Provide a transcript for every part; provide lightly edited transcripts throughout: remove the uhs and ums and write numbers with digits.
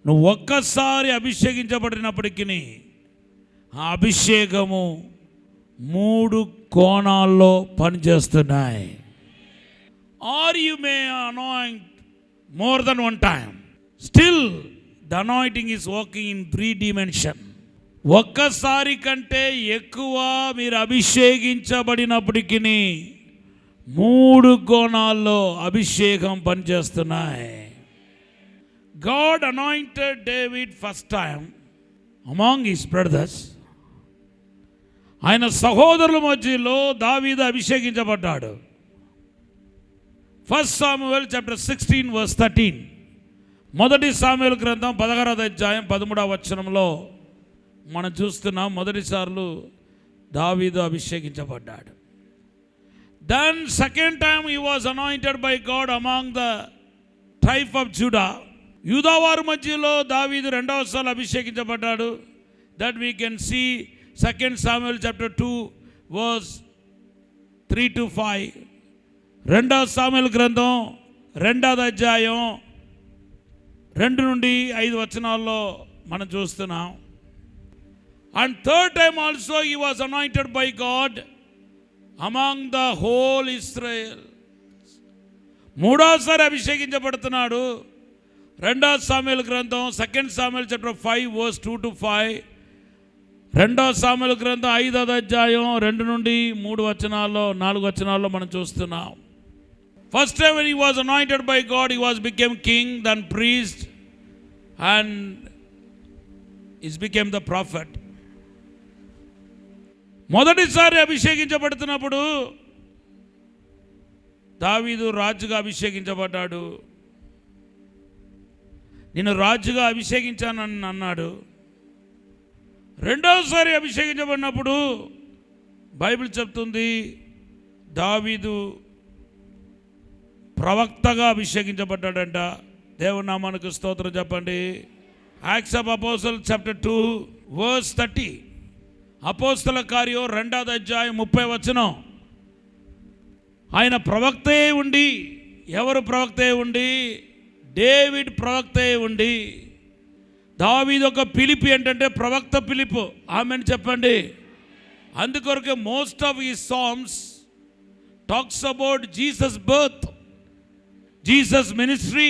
నువ్వు ఒక్కసారి అభిషేకించబడినప్పటికీ ఆ అభిషేకము 3 కోణాల్లో పనిచేస్తున్నాయి. Are you may anoint more than 1 time, still the anointing is working in 3 dimensions. ఒక్కసారి కంటే ఎక్కువ మీరు అభిషేకించబడినప్పటికీ 3 కోణాల్లో అభిషేకం పనిచేస్తున్నాయి. God anointed David first time among his brothers. ఆయన సహోదరుల మధ్యలో దావీదు అభిషేకించబడ్డాడు. 1 Samuel chapter 16 verse 13. మొదటి సాముయేలు గ్రంథం 16వ అధ్యాయం 13వ వచనంలో మనం చూస్తున్నాం. మొదటిసార్లు దావీదు అభిషేకించబడ్డాడు. Then second time he was anointed by God among the tribe of Judah. యూదావారి మధ్యలో దావీదు రెండవసారి అభిషేకించబడ్డాడు. That we can see 2 Samuel chapter 2 verse 3 to 5. 2వ సాముయేలు గ్రంథం 2వ అధ్యాయం 2 నుండి 5 వచనాల్లో మనం చూస్తున్నాం. And third time also he was anointed by God among the whole Israel. 3వసారి అభిషేకించబడుతున్నాడు. 2వ సాముయేలు గ్రంథం 2 Samuel chapter 5 verse 2 to 5. 2వ సాముయేలు గ్రంథం 5వ అధ్యాయం 2 నుండి 3 వచనాల్లో 4 వచనాల్లో మనం చూస్తున్నాం. First time when he was anointed by God, he became king, then priest, and he became the prophet. మొదటిసారి అభిషేకించబడుతున్నప్పుడు దావీదు రాజుగా అభిషేకించబడ్డాడు. నేను రాజుగా అభిషేకించానని అన్నాడు. రెండవసారి అభిషేకించబడినప్పుడు బైబిల్ చెప్తుంది దావీదు ప్రవక్తగా అభిషేకించబడ్డాడంట. దేవుని నామానికి స్తోత్రం చెప్పండి. Acts of apostles chapter 2 verse 30. అపోస్తల కార్యం 2వ అధ్యాయం 30వ వచనం. ఆయన ప్రవక్తే ఉండి, ఎవరు ప్రవక్తే ఉండి? డేవిడ్ ప్రవక్తే ఉండి. దావీదు ఒక పిలిపి ఏంటంటే ప్రవక్త పిలుపు. ఆమెను చెప్పండి. అందుకొరకే మోస్ట్ ఆఫ్ ఈ Psalms talks about Jesus birth, Jesus ministry.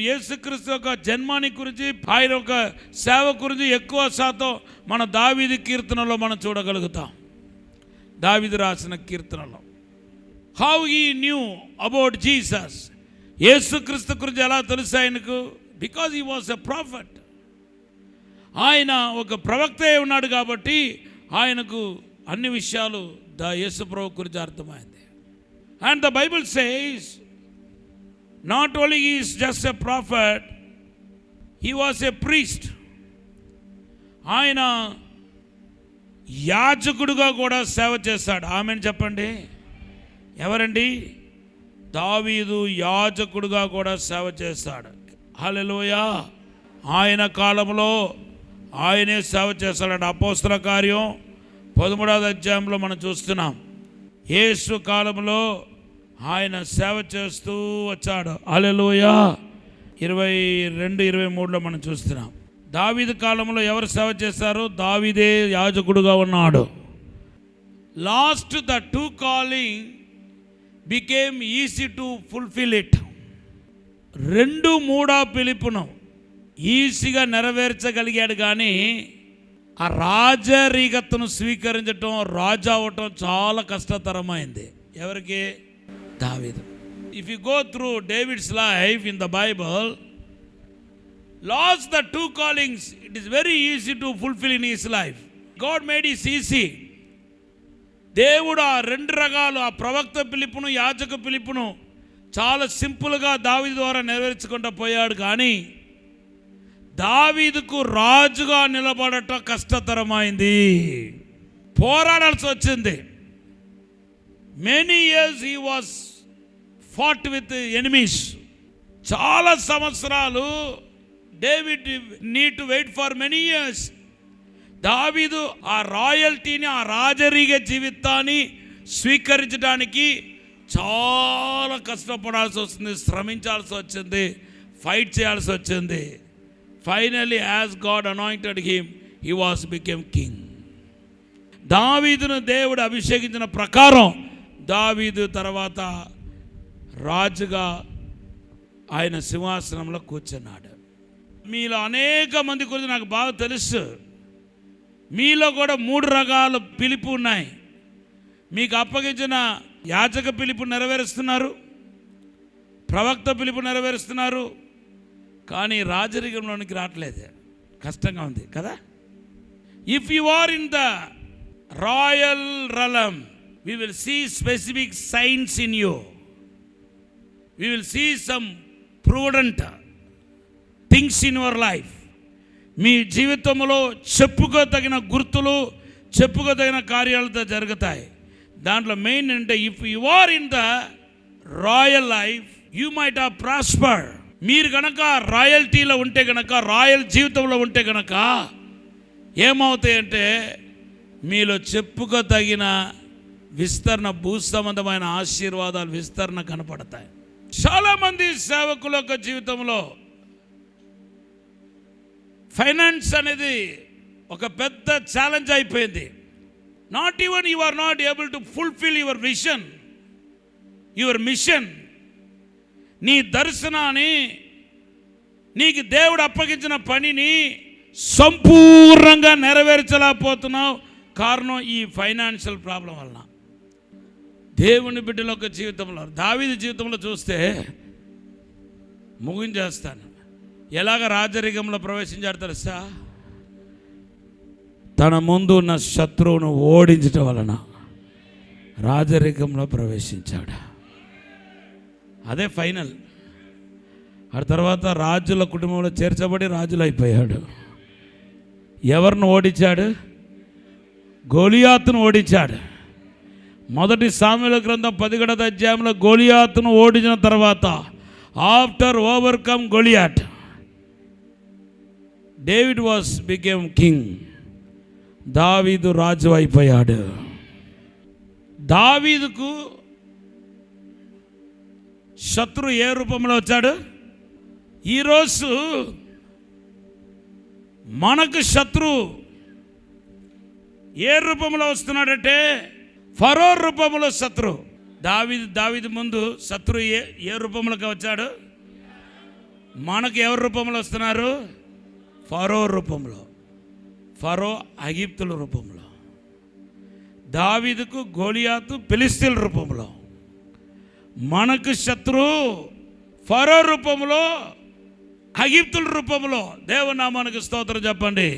యేసుక్రీస్తు యొక్క జన్మాని గురించి, ఆయన ఒక సేవ గురించి ఎక్కువ శాతం మన దావీదు కీర్తనలో మనం చూడగలుగుతాం. దావీదు రాసిన కీర్తనలో how he knew about Jesus. యేసుక్రీస్తు గురించి ఎలా తెలుసు ఆయనకు? Because he was a prophet. ఆయన ఒక ప్రవక్తే ఉన్నాడు కాబట్టి ఆయనకు అన్ని విషయాలు యేసు ప్రభు గురించి అర్థమైంది. And the Bible says not only he is just a prophet, he was a priest. ఆయన యాజకుడుగా కూడా సేవ చేశాడు. ఆమెను చెప్పండి. ఎవరండి? దావీదు యాజకుడుగా కూడా సేవ చేస్తాడు. హల్లెలూయా. ఆయన కాలంలో ఆయనే సేవ చేస్తాడు. అపోస్తల కార్యం 13వ అధ్యాయంలో మనం చూస్తున్నాం. యేసు కాలంలో ఆయన సేవ చేస్తూ వచ్చాడు. హల్లెలూయా. 22-23లో మనం చూస్తున్నాం. దావీదు కాలంలో ఎవరు సేవ చేశారు? దావీదే యాజకుడుగా ఉన్నాడు. Last the 2 calling became easy to fulfill it. 2-3 పిలుపును ఈజీగా నెరవేర్చగలిగాడు. కానీ ఆ రాజరీగతను స్వీకరించటం, రాజు అవటం చాలా కష్టతరమైంది. ఎవరికి? దావీదు. If you go through David's life in the Bible, last the 2 callings, it is very easy to fulfill in his life. God made it easy. దేవుడు ఆ 2 రకాలు, ఆ ప్రవక్త పిలుపును, యాజక పిలుపును చాలా సింపుల్గా దావీదు ద్వారా నెరవేర్చుకుంటూ పోయాడు. కానీ దావీదుకు రాజుగా నిలబడటం కష్టతరమైంది. పోరాడాల్సి వచ్చింది. Many years he was fought with enemies. చాలా సంవత్సరాలు David need to wait for many years. దావీదు ఆ రాయల్టీని, ఆ రాజరీగ జీవితాన్ని స్వీకరించడానికి చాలా కష్టపడాల్సి వస్తుంది, శ్రమించాల్సి వచ్చింది, ఫైట్ చేయాల్సి వచ్చింది. Finally as God anointed him he was became king. దావీదును దేవుడు అభిషేకించిన ప్రకారం దావీదు తర్వాత రాజుగా ఆయన సింహాసనంలో కూర్చున్నాడు. మీలో అనేక మంది గురించి నాకు బాగా తెలుసు. మీలో కూడా 3 రకాల పిలుపు ఉన్నాయి. మీకు అప్పగించిన యాజక పిలుపు నెరవేరుస్తున్నారు, ప్రవక్త పిలుపు నెరవేరుస్తున్నారు, కానీ రాజరికంలోనికి రావట్లేదు. కష్టంగా ఉంది కదా. If you are in the royal realm, we will see specific signs in you. We will see some prudent things in your life. మీ జీవితంలో చెప్పుకోదగిన గుర్తులు, చెప్పుకోదగిన కార్యాలతో జరుగుతాయి. దాంట్లో మెయిన్ అంటే if you are in the royal life you might have prosper. మీరు కనుక రాయల్టీలో ఉంటే కనుక, రాయల్ జీవితంలో ఉంటే కనుక ఏమవుతాయంటే మీలో చెప్పుకోదగిన విస్తరణ, భూ సంబంధమైన ఆశీర్వాదాలు విస్తరణ కనపడతాయి. చాలామంది సేవకుల యొక్క జీవితంలో ఫైనాన్స్ అనేది ఒక పెద్ద ఛాలెంజ్ అయిపోయింది. Not even you are not able to fulfil your vision, your mission. నీ దర్శనాన్ని, నీకు దేవుడు అప్పగించిన పనిని సంపూర్ణంగా నెరవేర్చలేకపోతున్నావు. కారణం ఈ ఫైనాన్షియల్ ప్రాబ్లం వలన. దేవుని బిడ్డల యొక్క జీవితంలో, దావీదు జీవితంలో చూస్తే ముగించేస్తాను. ఎలాగ రాజరికంలో ప్రవేశించాడు తెలుసా? తన ముందు ఉన్న శత్రువును ఓడించడం వలన రాజరికంలో ప్రవేశించాడు. అదే ఫైనల్. ఆ తర్వాత రాజుల కుటుంబంలో చేర్చబడి రాజులు అయిపోయాడు. ఎవరిని ఓడించాడు? గోలియాతును ఓడించాడు. మొదటి సామెల గ్రంథం 11వ అధ్యాయంలో గోలియాతును ఓడించిన తర్వాత, after overcome Goliath, David was became king. దావీదు రాజు అయిపోయాడు. దావీదుకు శత్రు ఏ రూపంలో వచ్చాడు? ఈరోజు మనకు శత్రు ఏ రూపంలో వస్తున్నాడంటే ఫరో రూపంలో శత్రు. దావీదు ముందు శత్రు ఏ రూపంలోకి వచ్చాడు? మనకు ఎవరి రూపంలో వస్తున్నారు? ఫరో రూపంలో. ఫరో ఐగుప్తుల రూపంలో. దావీదుకు గోలియాతు ఫిలిష్తీయుల రూపంలో. మనకు శత్రు ఫరో రూపంలో, ఐగుప్తుల రూపంలో. దేవుని నామానికి స్తోత్రం చెప్పండి.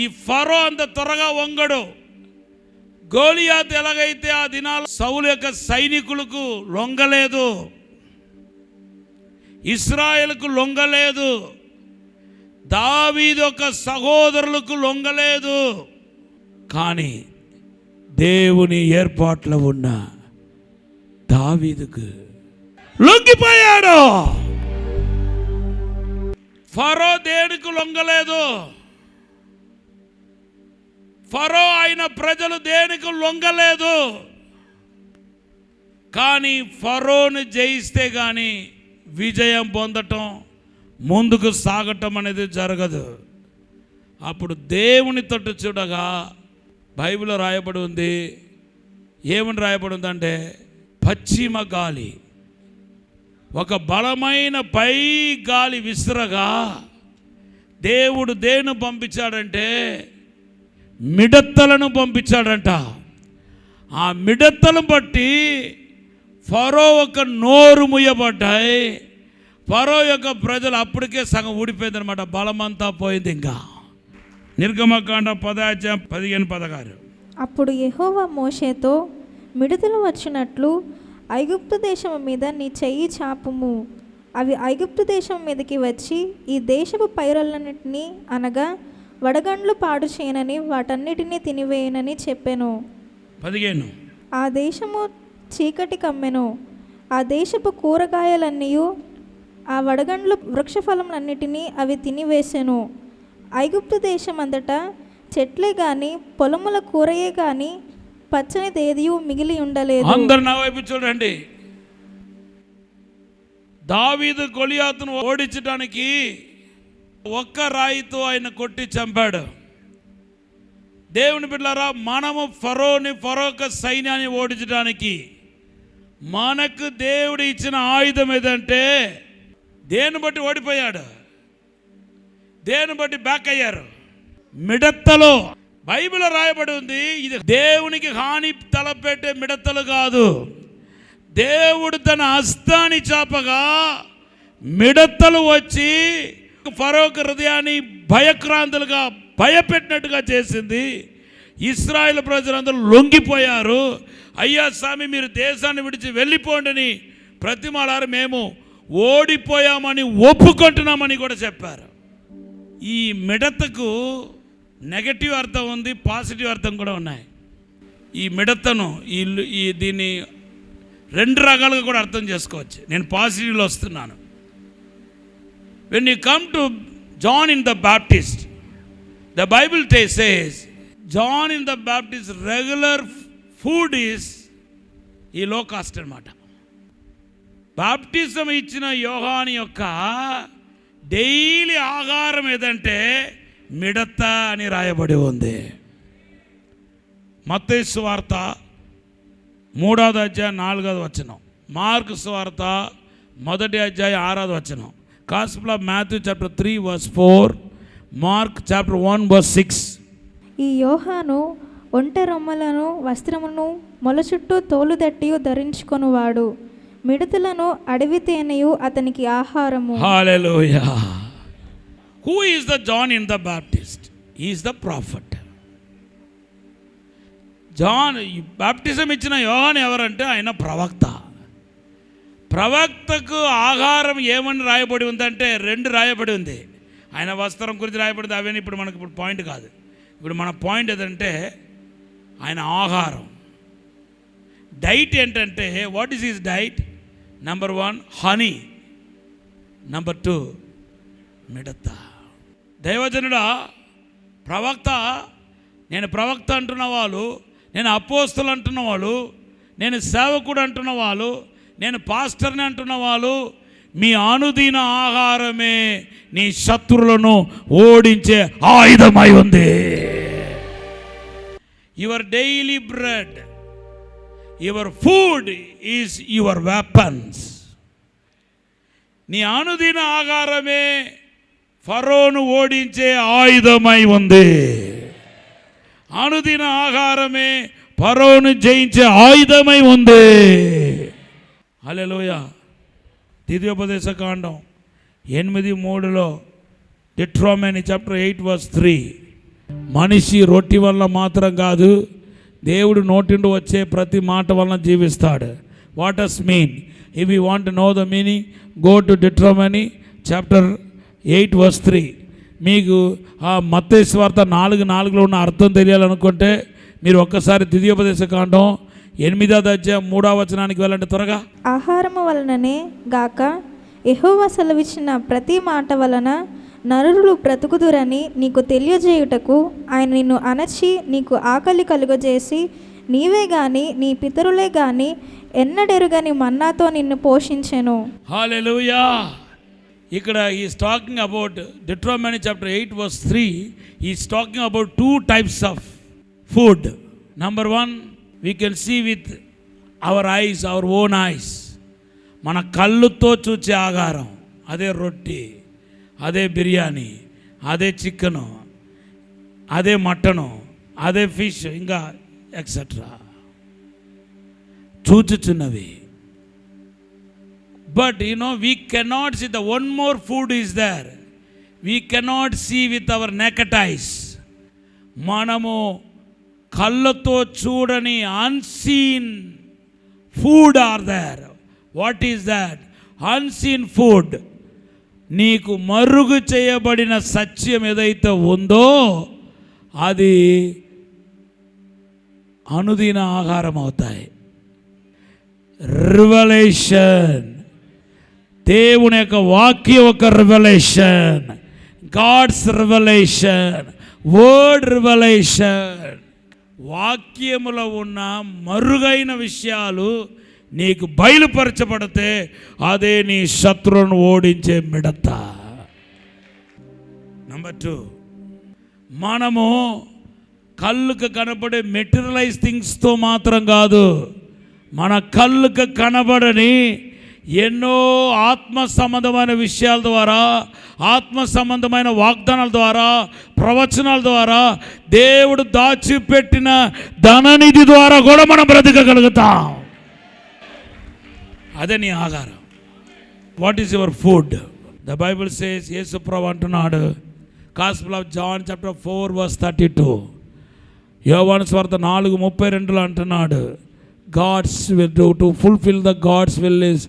ఈ ఫరో అంత త్వరగా వంగడు. గోలియాతు ఎలాగైతే ఆ దినాలు సౌలు యొక్క సైనికులకు లొంగలేదు, ఇశ్రాయేలుకు లొంగలేదు, దావీదు యొక్క సహోదరులకు లొంగలేదు. కానీ దేవుని ఏర్పాట్లో ఉన్న దావీదుకు లొంగిపోయాడు. ఫరో దేనికి లొంగలేదు. ఫరో అయిన ప్రజలు దేనికి లొంగలేదు. కానీ ఫరోను జయిస్తే కానీ విజయం పొందటం, ముందుకు సాగటం అనేది జరగదు. అప్పుడు దేవుని తట్టు చూడగా బైబిల్లో రాయబడి ఉంది. ఏమని రాయబడి ఉందంటే, పశ్చిమ గాలి, ఒక బలమైన పై గాలి విసురగా దేవుడు దేన్ని పంపించాడంటే మిడతలను పంపించాడంట. ఆ మిడతలను బట్టి ఫరో ఒక నోరు ముయ్యబడ్డాయి. ఫరో యొక్క ప్రజలు అప్పటికే సగం ఊడిపోయిందనమాట. బలమంతా పోయింది. ఇంకా నిర్గమకాండ 10:15-16. అప్పుడు యెహోవా మోషేతో, మిడతలు వచ్చినట్లు ఐగుప్తు దేశం మీద నీ చెయ్యి చాపుము. అవి ఐగుప్తు దేశం మీదకి వచ్చి ఈ దేశపు పైరులన్నిటినీ, అనగా వడగండ్లు పాడు చేయనని వాటన్నిటినీ తినివేయనని చెప్పెను. 15. ఆ దేశము చీకటి కమ్మెను. ఆ దేశపు కూరగాయలన్నీ, ఆ వడగండ్లు వృక్షఫలములన్నిటినీ అవి తినివేసెను. ఐగుప్తు దేశం అంతటా చెట్లే గాని, పొలముల కూరయే గాని, పచ్చని దేదియు మిగిలి ఉండలేదు. అందరు నా వైపు చూడండి. దావీదు గొలియాతును ఓడించడానికి ఒక్క రాయితో ఆయన కొట్టి చంపాడు. దేవుని బిడ్డలారా, మనము ఫరో సైన్యాన్ని ఓడించడానికి మనకు దేవుడు ఇచ్చిన ఆయుధం ఏదంటే, దేన్ని బట్టి ఓడిపోయాడు, దేన్ని బట్టి బ్యాక్ అయ్యారు. మిడతలో బైబిల్ రాయబడి ఉంది, ఇది దేవునికి హాని తలపెట్టే మిడతలు కాదు. దేవుడు తన హస్తాన్ని చాపగా మిడతలు వచ్చి ఫరో హృదయాన్ని భయక్రాంతులుగా భయపెట్టినట్టుగా చేసింది. ఇశ్రాయేలు ప్రజలందరూ లొంగిపోయారు. అయ్యా స్వామి, మీరు దేశాన్ని విడిచి వెళ్ళిపోండి, ప్రతిమాలారు మేము ఓడిపోయామని ఒప్పుకుంటున్నామని కూడా చెప్పారు. ఈ మిడతకు నెగటివ్ అర్థం ఉంది, పాజిటివ్ అర్థం కూడా ఉన్నాయి. ఈ మిడతను దీన్ని రెండు రకాలుగా కూడా అర్థం చేసుకోవచ్చు. నేను పాజిటివ్లో వస్తున్నాను. When you come to John in the Baptist, the Bible says John in the Baptist regular food is ఈ లో కాస్ట్ అన్నమాట. బాప్టిజం ఇచ్చిన యోహాను యొక్క డైలీ ఆహారం ఏదంటే మిడత అని రాయబడి ఉంది. మత్తయి సువార్త 3వ అధ్యాయం 4వ వచనం, మార్కు సువార్త 1వ అధ్యాయం 6వ వచనం, Gospel of Matthew chapter 3 verse 4, Mark chapter 1 verse 6. ఈ యోహాను ఒంటె రొమ్మలను వస్త్రమును మొల చుట్టూ తోలుదట్టియు ధరించుకొనువాడు, మిడతలను అడవి తేనెయు అతనికి ఆహారము. హల్లెలూయా. Who is the John in the Baptist? He is the prophet. John baptism ఇచ్చిన యోహాను ఎవరంటే ఆయన ప్రవక్త. ప్రవక్తకు ఆహారం ఏమని రాయబడి ఉందంటే 2 రాయబడి ఉంది. ఆయన వస్త్రం గురించి రాయబడింది. అవన్నీ ఇప్పుడు మనకు పాయింట్ కాదు. ఇప్పుడు మన పాయింట్ ఏదంటే ఆయన ఆహారం, డైట్ ఏంటంటే, what is his diet? Number 1 honey, number 2 మిడత. దైవజనుడా, ప్రవక్త, నేను ప్రవక్త అంటున్న వాళ్ళు, నేను అపోస్తలు అంటున్న వాళ్ళు, నేను సేవకుడు అంటున్న వాళ్ళు, నేను పాస్టర్ని అంటున్న వాళ్ళు, మీ అనుదిన ఆహారమే నీ శత్రువులను ఓడించే ఆయుధమై ఉంది. Your daily bread, your food is your weapons. నీ అనుదిన ఆహారమే ఫరోను ఓడించే ఆయుధమై ఉంది. అనుదిన ఆహారమే ఫరోను జయించే ఆయుధమై ఉంది. హల్లెలూయా. ద్వితీయోపదేశ కాండం 8:3 డిట్రోమనీ చాప్టర్ 8 verse 3, మనిషి రొట్టి వల్ల మాత్రం కాదు, దేవుడు నోటిండు వచ్చే ప్రతి మాట వలన జీవిస్తాడు. What does mean? If you want to know the meaning, go to Deuteronomy chapter 8 verse 3. మీకు ఆ మత్తయి సువార్త 4:4లో ఉన్న అర్థం తెలియాలనుకుంటే మీరు ఒక్కసారి ద్వితీయోపదేశ కాండం 8వ అధ్యాయం 3వ వచనానికి వెళ్ళండి త్వరగా. ఆహారము వలననే గాక యెహోవా సెలవిచ్చిన ప్రతి మాట వలన నరులు బ్రతుకుదురని నీకు తెలియజేయుటకు ఆయన నిన్ను అణచి నీకు ఆకలి కలుగజేసి, నీవే గాని నీ పితరులే గాని ఎన్నడెరుగని మన్నాతో నిన్ను పోషించెను. హల్లెలూయా. ఇక్కడ is talking about Deuteronomy chapter 8 verse 3. Is talking about 2 types of food. Number 1, we can see with our eyes, our own eyes. మన కళ్ళుతో చూచే ఆహారం, అదే రొట్టి, అదే బిర్యానీ, అదే చికెను, అదే మటను, అదే ఫిష్, ఇంకా etcetera చూచుచున్నవి. But we cannot see. The one more food is there. We cannot see with our naked eyes. మనము కళ్ళతో చూడని unseen food are there. What is that? Unseen food. నీకు మరుగు చేయబడిన సత్యం ఏదైతే ఉందో అది అనుదిన ఆహారం అవుతాయి. రివల్యూషన్, దేవుని యొక్క వాక్యం ఒక revolution, God's revolution, word revolution. వాక్యములో ఉన్న మరుగైన విషయాలు నీకు బయలుపరచబడితే అదే నీ శత్రువును ఓడించే మిడత. నెంబర్ 2, మనము కళ్ళుకు కనబడే మెటీరియలైజ్ థింగ్స్తో మాత్రం కాదు, మన కళ్ళుకు కనబడని ఎన్నో ఆత్మ సంబంధమైన విషయాల ద్వారా, ఆత్మ సంబంధమైన వాగ్దానాల ద్వారా, ప్రవచనాల ద్వారా, దేవుడు దాచిపెట్టిన ధననిధి ద్వారా కూడా మనం బ్రతకగలుగుతాం. అదే నీ ఆహారం. What is your food? The Bible says, యేసు ప్రభువు అంటున్నాడు, గాస్పెల్ ఆఫ్ జాన్ చాప్టర్ 4:32, యోహాను సువార్త 4:32 అంటున్నాడు, God's will to fulfil the God's will is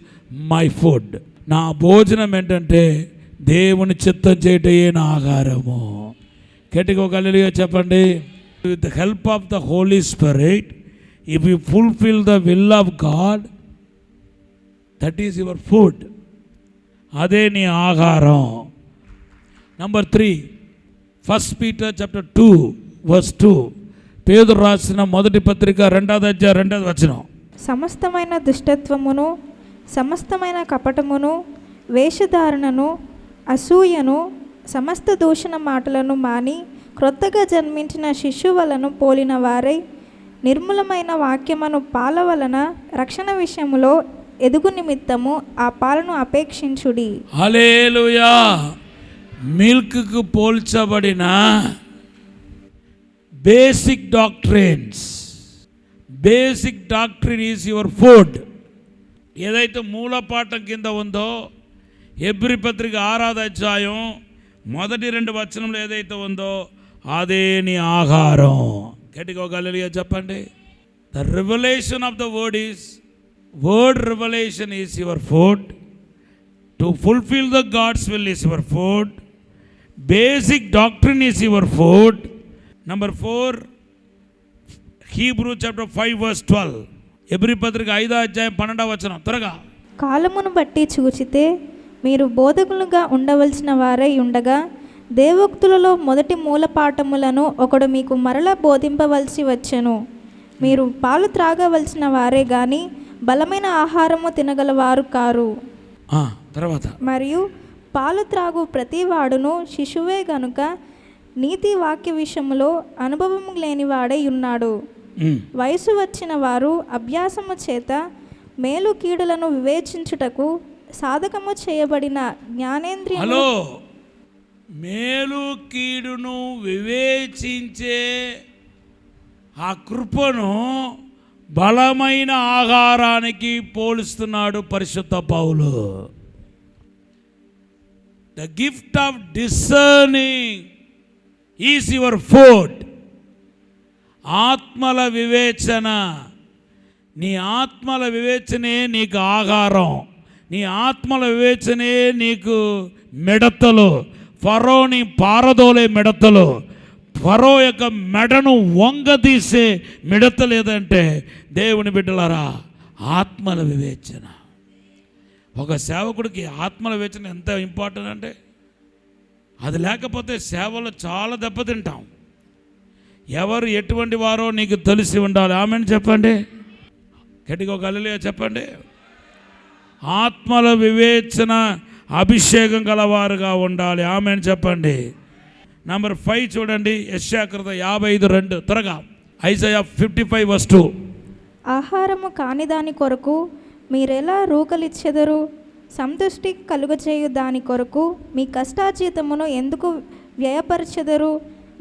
my food. నా భోజనం ఏంటంటే దేవుని చిత్తం చేయటయే నా ఆహారము. గట్టిగా ఒక హల్లెలూయా చెప్పండి. With the help of the holy spirit, if you fulfil the will of God, that is your food. అదే నీ ఆహారం. నంబర్ 3, 1 పీటర్ చాప్టర్ 2:2, పేతురు రాసిన మొదటి పత్రిక 2వ అధ్యాయం 2వ వచనం. సమస్తమైన దుష్టత్వమును, సమస్తమైన కపటమును, వేషధారణను, అసూయను, సమస్త దూషణ మాటలను మాని క్రొత్తగా జన్మించిన శిశువులను పోలిన వారై నిర్మూలమైన వాక్యమును పాల వలన రక్షణ విషయములో ఎదుగు నిమిత్తము ఆ పాలను అపేక్షించుడి. హల్లెలూయా. మిల్క్కు పోల్చబడిన basic doctrines, basic doctrine is your food. ఏదైతే మూలపాఠం కింద ఉందో, హెబ్రీ పత్రిక 6వ అధ్యాయం మొదటి 2 వచనంలో ఏదైతే ఉందో అదే నీ ఆహారం. గట్టిగా ఒక హల్లెలూయా చెప్పండి. The revelation of the word is, word revelation is your food. To fulfil the God's will is your food. Basic doctrine is your food. Number 4, Hebrew chapter 5:12, హెబ్రీ పత్రిక 5వ అధ్యాయం 12వ వచనం. త్వరగా. కాలమును బట్టి చూచితే మీరు బోధకులుగా ఉండవలసిన వారై ఉండగా దేవోక్తులలో మొదటి మూలపాఠములను ఒకడు మీకు మరలా బోధింపవలసి వచ్చెను. మీరు పాలు త్రాగవలసిన వారే గాని బలమైన ఆహారము తినగలవారు కారు. తర్వాత, మరియు పాలు త్రాగు ప్రతి వాడును శిశువే గనుక నీతి వాక్య విషయములో అనుభవము లేనివాడై ఉన్నాడు. వయసు వచ్చిన వారు అభ్యాసము చేత మేలు కీడులను వివేచించుటకు సాధకము చేయబడిన జ్ఞానేంద్రియం. హలో, మేలు కీడును వివేచించే ఆ కృపను బలమైన ఆహారానికి పోలుస్తున్నాడు పరిశుద్ధ పౌలు. The gift of discerning is your food. ఆత్మల వివేచన, నీ ఆత్మల వివేచనే నీకు ఆహారం. నీ ఆత్మల వివేచనే నీకు మిడతలు, ఫరోని పారదోలే మిడతలు, ఫరో యొక్క మెడను వంగదీసే మిడతలు ఏదంటే దేవుని బిడ్డలారా ఆత్మల వివేచన. ఒక సేవకుడికి ఆత్మల వివేచన ఎంత ఇంపార్టెంట్ అంటే, అది లేకపోతే సేవలో చాలా దెబ్బతింటాం. ఎవరు ఎటువంటి వారో నీకు తెలిసి ఉండాలి. ఆమెను చెప్పండి. గట్టిగా ఒక హల్లెలూయా చెప్పండి. ఆత్మల వివేచన అభిషేకం గలవారుగా ఉండాలి. ఆమెను చెప్పండి. నంబర్ 5 చూడండి, యెషయా గ్రంథం 55:2. త్వరగా, ఐజయా 55:2. ఆహారము కాని దాని కొరకు మీరెలా రూకలిచ్చెదరు? సంతుష్టి కలుగచేయు దాని కొరకు మీ కష్టార్జితమును ఎందుకు వ్యయపరచెదరు?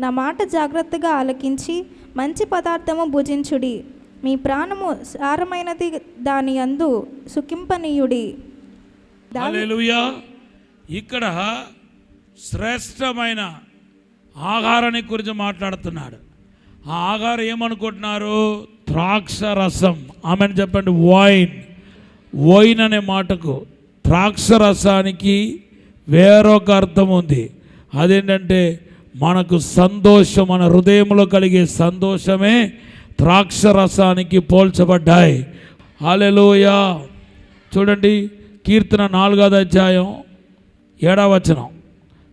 నా మాట జాగ్రత్తగా ఆలకించి మంచి పదార్థము భుజించుడి. మీ ప్రాణము సారమైనది దాని యందు సుఖింపనీయుడి. హల్లెలూయా. ఇక్కడ శ్రేష్టమైన ఆహారాన్ని గురించి మాట్లాడుతున్నాడు. ఆ ఆహారం ఏమనుకుంటున్నారు? ద్రాక్ష రసం. ఆమెను చెప్పండి. వైన్ అనే మాటకు, ద్రాక్ష రసానికి వేరొక అర్థం ఉంది. అదేంటంటే మనకు సంతోషం, మన హృదయంలో కలిగే సంతోషమే ద్రాక్ష రసానికి పోల్చబడ్డాయి. హల్లెలూయా. చూడండి, కీర్తన 4వ అధ్యాయం 7వ వచనం,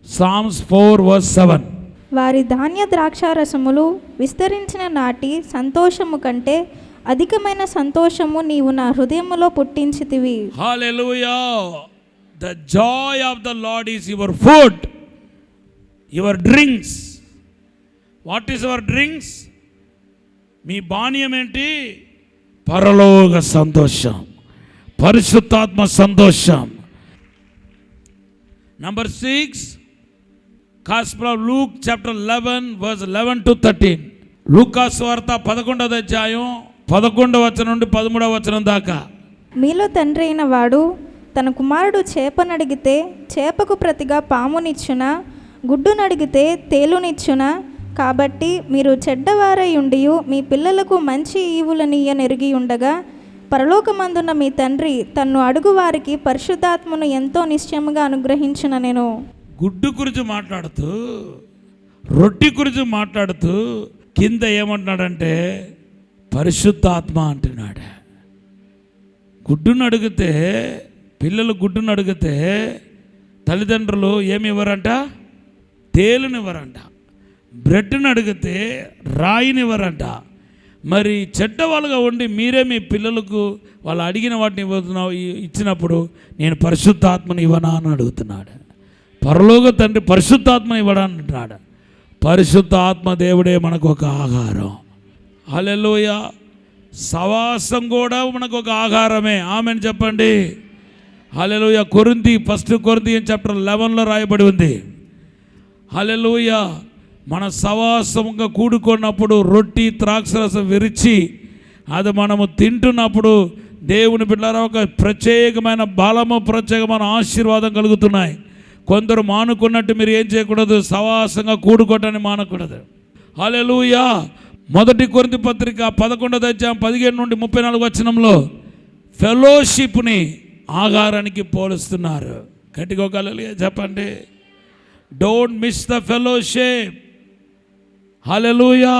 సామ్స్ 4:7. వారి ధాన్య ద్రాక్షారసములు విస్తరించిన నాటి సంతోషము కంటే అధికమైన సంతోషము నీవు నా హృదయములో పుట్టించితివి. హల్లెలూయా. The joy of the Lord is your food. Your drinks. What is your drinks? మీ పానీయం ఏంటి? పరలోక సంతోషం, పరిశుద్ధాత్మ సంతోషం. Number 6, gospel of Luke chapter 11 verse 11 to 13. లూకాసు వార్త 11వ అధ్యాయం 11వ వచనం నుండి 13వ వచనం దాకా. మీలో తండ్రి అయిన వాడు తన కుమారుడు చేపనడిగితే చేపకు ప్రతిగా పామునిచ్చునా? గుడ్డునడిగితే తేలునిచ్చునా? కాబట్టి మీరు చెడ్డవారై ఉండి మీ పిల్లలకు మంచి ఈవులనియ్యనెరిగి ఉండగా పరలోకమందున్న మీ తండ్రి తన్ను అడుగు వారికి పరిశుద్ధాత్మను ఎంతో నిశ్చయముగా అనుగ్రహించుననెను. గుడ్డు గురించి మాట్లాడుతూ, రొట్టి గురించి మాట్లాడుతూ కింద ఏమంటున్నాడంటే పరిశుద్ధాత్మ అంటున్నాడు. గుడ్డును అడిగితే, పిల్లలు గుడ్డును అడిగితే తల్లిదండ్రులు ఏమి ఇవ్వరంట? తేలునివ్వరంట. బ్రెడ్ని అడిగితే రాయినివ్వరంట. మరి చెడ్డవాళ్ళుగా ఉండి మీరే మీ పిల్లలకు వాళ్ళు అడిగిన వాటిని ఇచ్చినప్పుడు నేను పరిశుద్ధాత్మని ఇవ్వనా అని అడుగుతున్నాడు. పరలోక తండ్రి పరిశుద్ధాత్మని ఇవ్వడా అంటున్నాడు. పరిశుద్ధ ఆత్మ దేవుడే మనకు ఒక ఆహారం. హల్లెలూయా. సవాసం కూడా మనకు ఒక ఆహారమే. ఆమెను చెప్పండి. హల్లెలూయా. ఫస్ట్ కొరింథీ చాప్టర్ 11లో రాయబడి ఉంది. హల్లెలూయా. మన సవాసంగా కూడుకున్నప్పుడు రొట్టి ద్రాక్షరసం విరిచి అది మనము తింటున్నప్పుడు దేవుని బిడ్డలారా ఒక ప్రత్యేకమైన బలము, ప్రత్యేకమైన ఆశీర్వాదం కలుగుతున్నాయి. కొందరు మానుకున్నట్టు మీరు ఏం చేయకూడదు? సవాసంగా కూడుకోవటాన్ని మానకూడదు. హల్లెలూయా. మొదటి కొరింథీ పత్రిక 11వ అధ్యాయం 15 నుండి 34 వచనంలో ఫెలోషిప్ని ఆహారానికి పోలుస్తున్నారు. గట్టిగా ఒక హల్లెలూయా చెప్పండి. Don't miss the fellowship. హల్లెలూయా.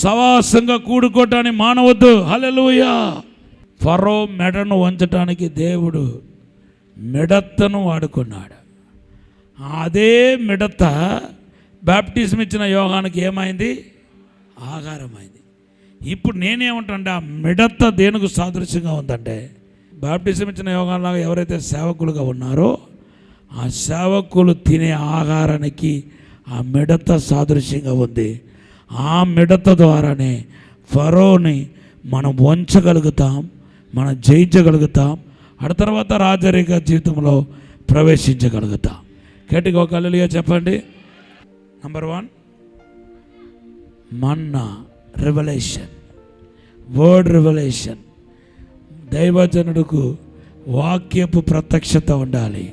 సవాసంగా కూడుకోవటాన్ని మానవద్దు. హల్లెలూయా. ఫరో మెడను వంచటానికి దేవుడు మిడతను వాడుకున్నాడు. అదే మిడత బాప్టిజం ఇచ్చిన యోహానికి ఏమైంది? ఆహారమైంది. ఇప్పుడు నేనేమంటానంటే ఆ మిడత దేనికి సాదృశ్యంగా ఉందంటే బాప్టిజం ఇచ్చిన యోహాన్లాగా ఎవరైతే సేవకులుగా ఉన్నారో ఆ సేవకులు తినే ఆహారానికి ఆ మిడత సాదృశ్యంగా ఉంది. ఆ మిడత ద్వారానే ఫరోని మనం వంచగలుగుతాం, మనం జయించగలుగుతాం, ఆ తర్వాత రాజరిక జీవితంలో ప్రవేశించగలుగుతాం. గట్టిగా ఒక హల్లెలూయా చెప్పండి. నంబర్ 1 మన్నా రెవల్యూషన్, వర్డ్ రెవల్యూషన్. దైవజనుడికి వాక్యపు ప్రత్యక్షత ఉండాలి.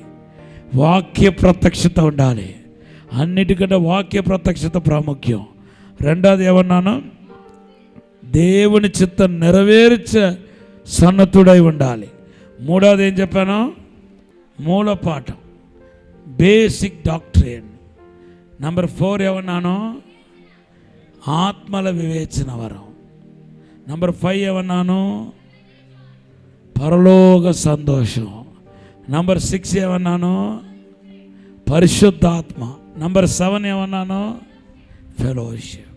వాక్య ప్రత్యక్షత ఉండాలి. అన్నిటికంటే వాక్య ప్రత్యక్షత ప్రాముఖ్యం. రెండోది ఏమన్నాను? దేవుని చిత్తం నెరవేర్చే సన్నద్ధుడై ఉండాలి. మూడోది ఏం చెప్పాను? మూలపాఠం, బేసిక్ డాక్ట్రిన్. నంబర్ 4 ఏమన్నాను? ఆత్మల వివేచన వరం. నంబర్ 5 ఏమన్నాను? పరలోక సంతోషం. నంబర్ 6 ఏమన్నాను? పరిశుద్ధాత్మ. నంబర్ 7 ఏమన్నాను? ఫెలోషిప్.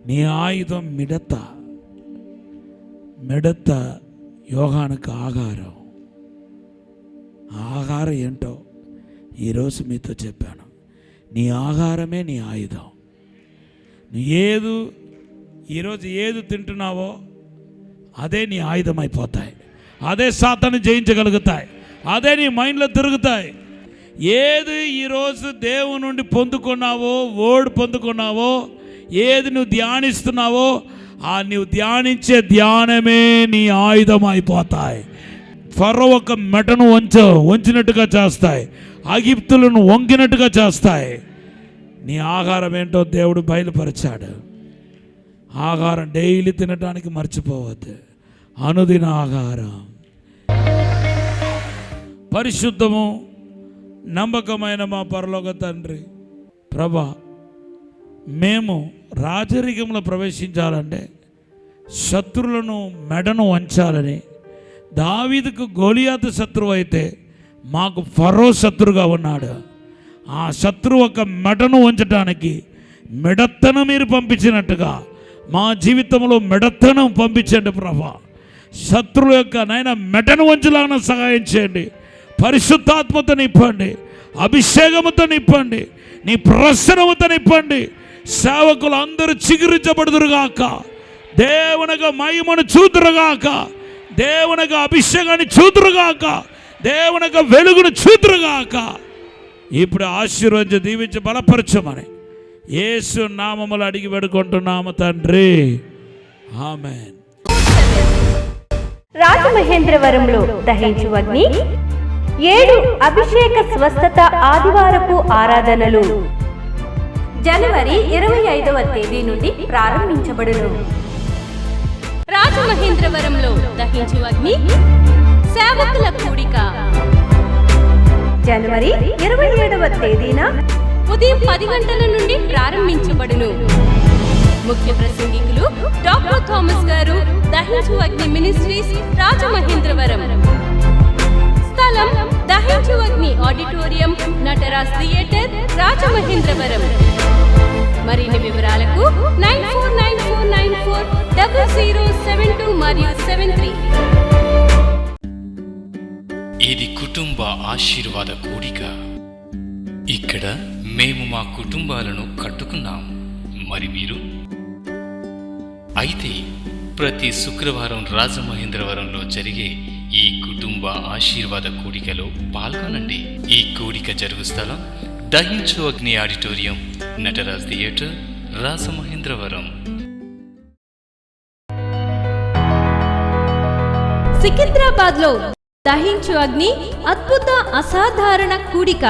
నీ ఆయుధం మిడత. మిడత యోహానికి ఆహారం. ఆహారం ఏంటో ఈరోజు మీతో చెప్పాను. నీ ఆహారమే నీ ఆయుధం. నువ్వు ఈరోజు ఏది తింటున్నావో అదే నీ ఆయుధం అయిపోతాయి. అదే సాతాను జయించగలుగుతాయి. అదే నీ మైండ్లో తిరుగుతాయి. ఏది ఈరోజు దేవుని నుండి పొందుకున్నావో, వర్డ్ పొందుకున్నావో, ఏది నువ్వు ధ్యానిస్తున్నావో ఆ నువ్వు ధ్యానించే ధ్యానమే నీ ఆయుధం అయిపోతాయి. ఫరో ఒక మెటను వంచినట్టుగా చేస్తాయి. ఐగుప్తులను వంగినట్టుగా చేస్తాయి. నీ ఆహారం ఏంటో దేవుడు బయలుపరిచాడు. ఆహారం డైలీ తినడానికి మర్చిపోవద్దు. అనుదిన ఆహారం. పరిశుద్ధము నమ్మకమైన మా పరలోక తండ్రి, ప్రభా, మేము రాజరికంలో ప్రవేశించాలంటే శత్రులను మెడను వంచాలని, దావీదుకు గోలియాతు శత్రువు అయితే మాకు ఫరో శత్రుగా ఉన్నాడు. ఆ శత్రువు ఒక మెడను వంచడానికి మిడతను మీరు పంపించినట్టుగా మా జీవితంలో మిడతను పంపించండి ప్రభా. శత్రువు యొక్క నైనా మెడను వంచలాగా సహాయం చేయండి. పరిశుద్ధాత్మతో నింపండి. అభిషేకముతో నింపండి, నీ ప్రసన్నముతో నింపండి. సేవకులు అందరూ చిగురించబడుదురుగాక, దేవునిగా మహిమను చూదురుగాక, దేవునిగా అభిషేకాన్ని చూదురుగాక, దేవునిగా వెలుగును చూదురుగాక. ఇప్పుడు ఆశీర్వదించి దీవించి బలపరచమని యేసు నామములో అడిగి వేడుకుంటున్నాము తండ్రి, ఆమేన్. రాజమహేంద్రవరంలో దహించు అగ్ని 7 అభిషేక స్వస్థత ఆదివారపు ఆరాధనలు జనవరి 25వ తేదీ నుండి ప్రారంభించబడును. రాజమహేంద్రవరంలో దహించు అగ్ని సేవకుల కూడిక జనవరి 27వ తేదీన ఉదయం 10 గంటల నుండి ప్రారంభించబడును. ముఖ్య ప్రసంగికులు డాక్టర్ థామస్ గారు, దహించు అగ్ని మినిస్ట్రీస్, రాజమహేంద్రవరం. స్థలం దహించు అగ్ని ఆడిటోరియం, నటరాజ్ థియేటర్, రాజమహేంద్రవరం. మరిన్ని వివరాలకు 9494940072 మరియు 73. ఇది కుటుంబ ఆశీర్వాద కూడిక. ఇక్కడ మేము మా కుటుంబాలను కట్టుకున్నాం, మరి మీరు? అయితే ప్రతి శుక్రవారం రాజమహేంద్రవరంలో జరిగే ఈ కుటుంబ ఆశీర్వాద కూడికలో పాల్గొనండి. ఈ కూడిక జరుగు స్థలం దహించు అగ్ని ఆడిటోరియం, నటరాజ్ థియేటర్, రాజమహేంద్రవరం. సికింద్రాబాద్ లో దహించు అగ్ని అద్భుత అసాధారణ కూడిక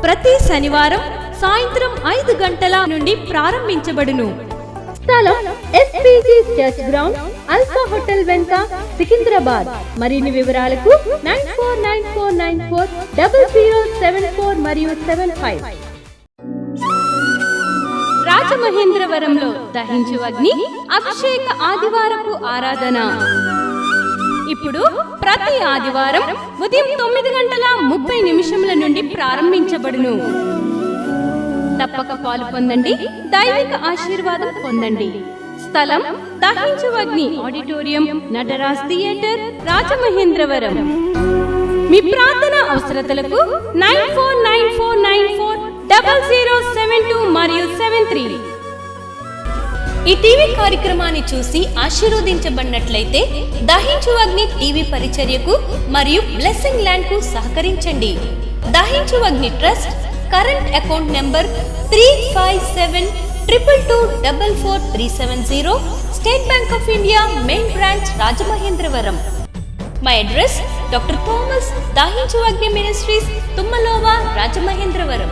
ప్రతి శనివారం సాయంత్రం 5 గంటల నుండి ప్రారంభించబడును. స్థలం SPG church ground, alpha hotel వెనుక, సికింద్రాబాద్. మరిన్ని వివరాలకు 9494940074 మరియు 75. రాజమహేంద్రవరంలో దహించు అగ్ని అభిషేక ఆదివారపు ఆరాధన ఇప్పుడు ప్రతి ఆదివారం ఉదయం 9:30 నుండి ప్రారంభించబడును. తప్పక పాలు పొందండి, దైవిక ఆశీర్వాదం పొందండి. స్థలం దహించు అగ్ని ఆడిటోరియం, నటరాజ్ థియేటర్, రాజమహేంద్రవరం. మీ ప్రార్థన అవసరతలకు 9494940072 మరియు 73. ఈ టీవీ కార్యక్రమాన్ని చూసి ఆశీర్వదించబడినట్లయితే దహించు అగ్ని టీవీ పరిచర్యకు మరియు బ్లెస్సింగ్ ల్యాండ్ కు సహకరించండి. దహించు అగ్ని trust current account number 357222444370, State Bank of India, main branch, Rajamahendravaram. My address doctor Thomas, దహించు అగ్ని మినిస్ట్రీస్, తుమ్మలోవా, రాజమహేంద్రవరం.